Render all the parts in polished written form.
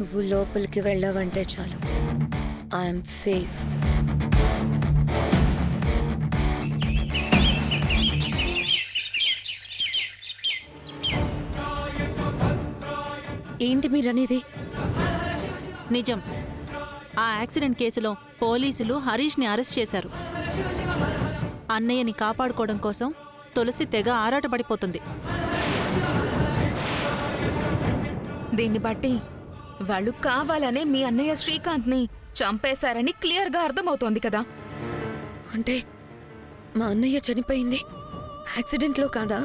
నువ్వు లోపలికి వెళ్ళావంటే చాలు, ఐఎమ్ సేఫ్. ఏంటి మీరనేది? నిజం. ఆ యాక్సిడెంట్ కేసులో పోలీసులు హరీష్ని అరెస్ట్ చేశారు. అన్నయ్యని కాపాడుకోవడం కోసం తులసి తెగ ఆరాటపడిపోతుంది. దీన్ని బట్టి వాళ్ళు కావాలనే మీ అన్నయ్య శ్రీకాంత్ని చంపేశారని క్లియర్గా అర్థమవుతోంది కదా. అంటే మా అన్నయ్య చనిపోయింది యాక్సిడెంట్లో కాదా?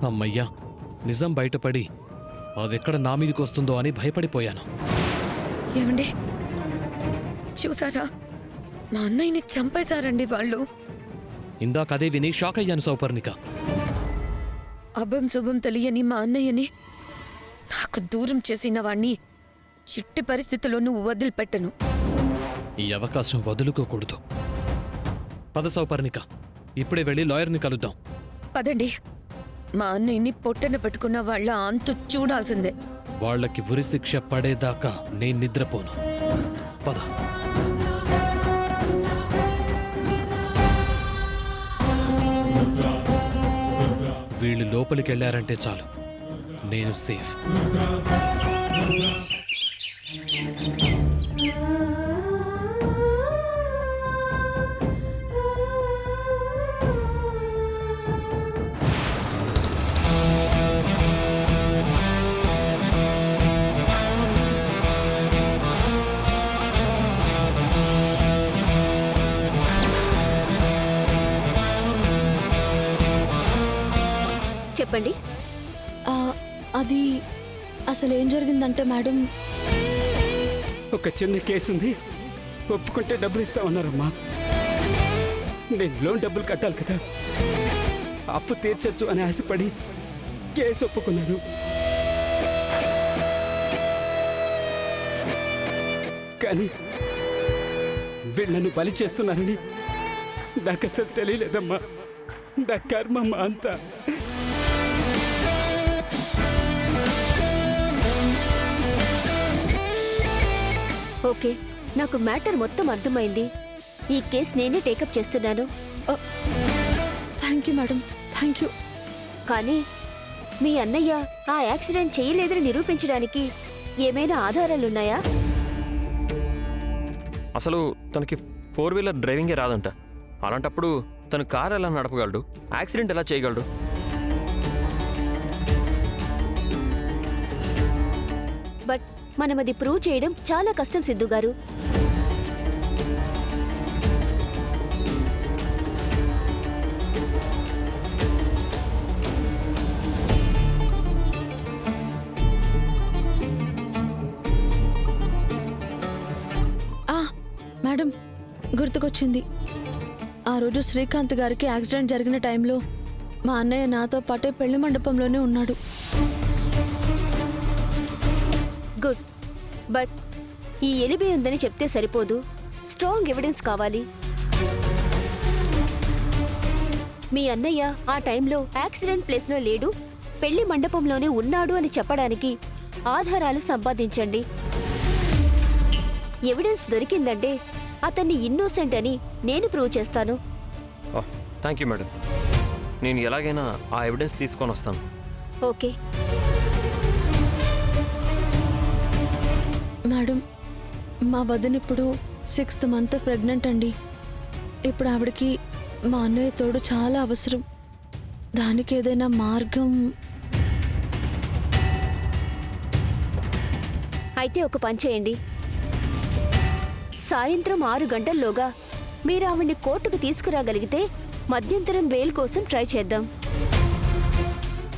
అమ్మయ్యా, నిజం బయటపడి అదెక్కడ నా మీదకి వస్తుందో అని భయపడిపోయాను. ఏమండి చూసారా, మా అన్నయ్యని చంపేశారండి వాళ్ళు. ఇందాక అదే విని షాక్ అయ్యాను సౌపర్ణిక. అభం శుభం తెలియని మా అన్నయ్యని నాకు దూరం చేసిన వాణ్ణి ఎట్టి పరిస్థితుల్లోనూ వదిలిపెట్టను. ఈ అవకాశం వదులుకోకూడదు. పద సౌపర్ణిక, ఇప్పుడే వెళ్ళి లాయర్ని కలుద్దాం. పదండి, మా అన్నయ్యని పొట్టన పెట్టుకున్న వాళ్ళ అంతు చూడాల్సిందే. వాళ్ళకి ఉరిశిక్ష పడేదాకా నేను నిద్రపోను. పద. వీళ్ళు లోపలికెళ్లారంటే చాలు, నేను సేఫ్. చెప్పండి. అది అసలు ఏం జరిగిందంటే మేడం, ఒక చిన్న కేసు ఉంది, ఒప్పుకుంటే డబ్బులు ఇస్తా ఉన్నారమ్మా. నేను లోన్ డబ్బులు కట్టాలి కదా, అప్పు తీర్చొచ్చు అని ఆశపడి కేసు ఒప్పుకున్నాను. కానీ వీళ్ళు నన్ను బలి చేస్తున్నారని నాకు అసలు తెలియలేదమ్మా. నా కర్మమ్మ అంతా. ఓకే, నాకు మ్యాటర్ మొత్తం అర్థమైంది. ఈ కేసు నేనే టేకప్ చేస్తున్నాను. Thank you madam, thank you. కానీ మీ అన్నయ్య ఆ యాక్సిడెంట్ చేయలేదని నిరూపించడానికి ఏమైనా ఆధారాలున్నాయా? అసలు తనకి 4 వీలర్ డ్రైవింగే రాదంట. అలాంటప్పుడు తను కారు ఎలా నడపగలడు? యాక్సిడెంట్ ఎలా చేయగలడు? బట్ మనం అది ప్రూవ్ చేయడం చాలా కష్టం సిద్ధు గారు. మేడం గుర్తుకొచ్చింది. ఆ రోజు శ్రీకాంత్ గారికి యాక్సిడెంట్ జరిగిన టైంలో మా అన్నయ్య నాతో పాటే పెళ్లి మండపంలోనే ఉన్నాడు. గుడ్. బట్ ఈ ఎలిబి ఉందని చెప్తే సరిపోదు, స్ట్రాంగ్ ఎవిడెన్స్ కావాలి. మీ అన్నయ్య ఆ టైంలో యాక్సిడెంట్ ప్లేస్లో లేడు, పెళ్లి మండపంలోనే ఉన్నాడు అని చెప్పడానికి ఆధారాలు సంపాదించండి. ఎవిడెన్స్ దొరికిందంటే అతన్ని ఇన్నోసెంట్ అని నేను ప్రూవ్ చేస్తాను. Thank you madam. నేను ఎలాగైనా ఆ ఎవిడెన్స్ తీసుకొని వస్తాను. ఓకే మేడం, మా వదిన ఇప్పుడు 6th మంత్ ప్రెగ్నెంట్ అండి. ఇప్పుడు ఆవిడకి మా అన్నయ్య తోడు చాలా అవసరం. దానికి ఏదైనా మార్గం? అయితే ఒక పని చేయండి. సాయంత్రం 6 గంటల్లోగా మీరు ఆవిడ్ని కోర్టుకు తీసుకురాగలిగితే మధ్యంతరం బెయిల్ కోసం ట్రై చేద్దాం.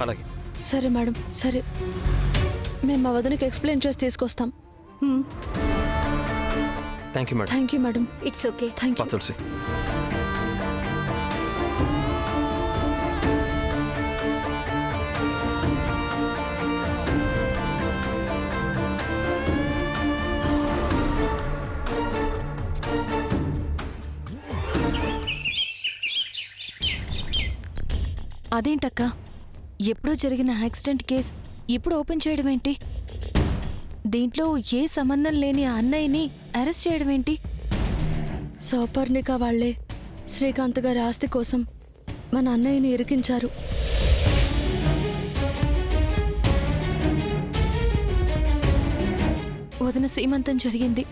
అలాగే. సరే మేడం, సరే. మేము మా వదినకి ఎక్స్ప్లెయిన్ చేసి తీసుకొస్తాం. Thank you madam. Thank you madam. It's okay. Thank you. Tulasi. అదేంటక్క ఎప్పుడో జరిగిన యాక్సిడెంట్ కేస్ ఇప్పుడు ఓపెన్ చేయడం ఏంటి? దీంట్లో ఏ సంబంధం లేని ఆ అన్నయ్యని అరెస్ట్ చేయడం ఏంటి? సౌపర్ణిక వాళ్లే శ్రీకాంత్ గారి ఆస్తి కోసం మన అన్నయ్యని ఇరికించారు. వదిన సీమంతం జరిగింది,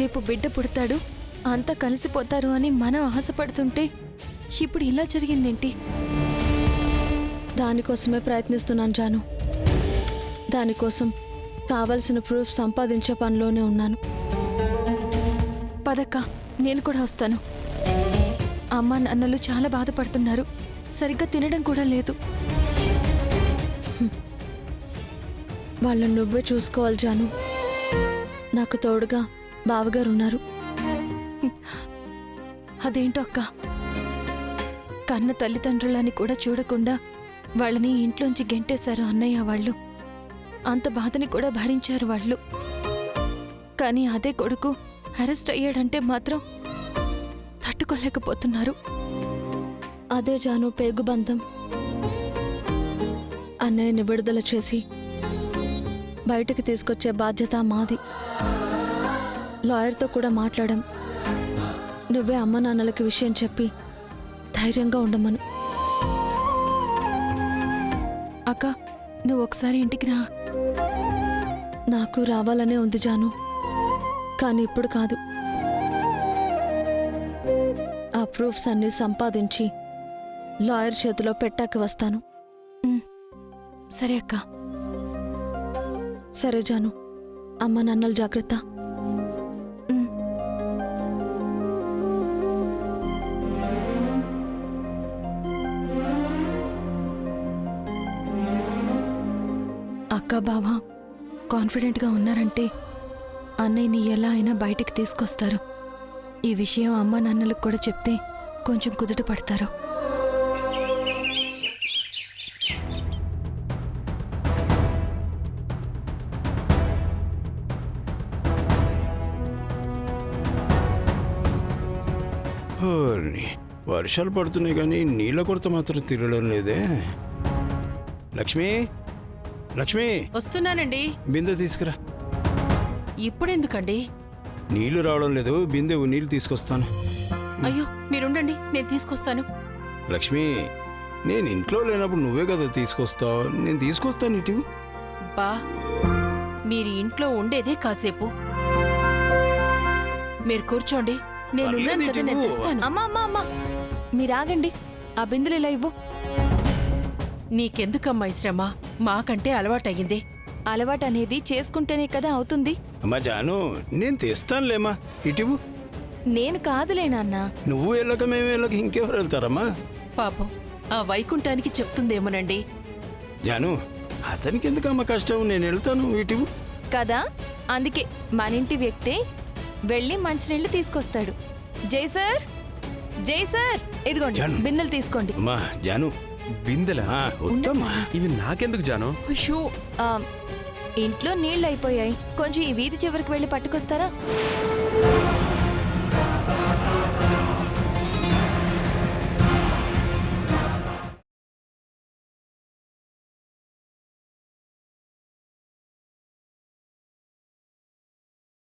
రేపు బిడ్డ పుడతాడు, అంతా కలిసిపోతారు అని మనం ఆశపడుతుంటే ఇప్పుడు ఇలా జరిగిందేంటి? దానికోసమే ప్రయత్నిస్తున్నాను జాను. దానికోసం కావలసిన ప్రూఫ్ సంపాదించే పనిలోనే ఉన్నాను. పదక్క, నేను కూడా వస్తాను. అమ్మ నాన్నలు చాలా బాధపడుతున్నారు, సరిగ్గా తినడం కూడా లేదు. వాళ్ళని నువ్వే చూసుకోవాలి జాను. నాకు తోడుగా బావగారున్నారు. అదేంటో అక్క, కన్న తల్లిదండ్రులని కూడా చూడకుండా వాళ్ళని ఇంట్లోంచి గెంటేశారు అన్నయ్య వాళ్ళు. అంత బాధని కూడా భరించారు వాళ్ళు. కానీ అదే కొడుకు అరెస్ట్ అయ్యాడంటే మాత్రం తట్టుకోలేకపోతున్నారు. అదే జాను పేగుబంధం. అన్నయ్యని విడుదల చేసి బయటకు తీసుకొచ్చే బాధ్యత మాది. లాయర్తో కూడా మాట్లాడాం. నువ్వే అమ్మ నాన్నలకి విషయం చెప్పి ధైర్యంగా ఉండమను. అక్క, నువ్వు ఒకసారి ఇంటికి రా. నాకు రావాలనే ఉంది జాను, కానీ ఇప్పుడు కాదు. ఆ ప్రూఫ్స్ అన్ని సంపాదించి లాయర్ చేతిలో పెట్టాక వస్తాను. సరే అక్క. సరే జాను, అమ్మ నాన్నలు జాగ్రత్త. అక్క బావ కాన్ఫిడెంట్గా ఉన్నారంటే అన్నయ్యని ఎలా అయినా బయటికి తీసుకొస్తారు. ఈ విషయం అమ్మ నాన్నలకు కూడా చెప్తే కొంచెం కుదుట పడతారు. వర్షాలు పడుతున్నాయి కానీ నీళ్ళ కొరత మాత్రం తిరగడం లేదే. లక్ష్మి, లక్ష్మి, వస్తున్నానండి. బిందె తీసుకురా. ఇప్పుడెందుకండి? నీళ్లు రావడం లేదు, బిందె నీళ్ళు తీసుకొస్తాను. అయ్యో, మీరుండండి, నేను తీసుకొస్తాను. లక్ష్మి, నేను ఇంట్లో లేనప్పుడు నువ్వే కదా తీసుకొస్తావు. నేను తీసుకొస్తాను. ఇటు బా, మీరు ఇంట్లో ఉండేదే కాసేపు. మీరు కూర్చోండి, నేనున్నాను కదా, నేను తెస్తాను. అమ్మా అమ్మా అమ్మా, మీరాగండి. ఆ బిందులు ఇలా ఇవ్వు. నీకెందుకమ్మా ఈ శ్రమ? మాకంటే అలవాటయ్యింది. అలవాటు అనేది చేసుకుంటేనే కదా అవుతుంది. అమ్మా జాను, నేను తెస్తానులేమ్మా. ఇటు నేను కాదులే నాన్న. నువ్వు వెళ్ళక మేము వెళ్ళక ఇంకెవరు వెళ్తారమ్మా? పాపం, ఆ వైకుంఠానికి చెప్తుందేమోనండి. జాను, అతనికి ఎందుకమ్మా కష్టం? నేను వెళ్తాను. ఇటు కదా, అందుకే మన ఇంటి వ్యక్తి వెళ్ళి మంచినీళ్ళు తీసుకొస్తాడు. జై సార్, జై సార్, ఇదిగోండి జాను. బిందెలు తీసుకోండి. అమ్మా జాను, బిందెలా? వద్దమ్మా. ఇవి నాకెందుకు జాను? అయ్యో, ఆ, ఇంట్లో నీళ్ళు అయిపోయాయి, కొంచెం ఈ వీధి చివరికి వెళ్ళి పట్టుకొస్తారా?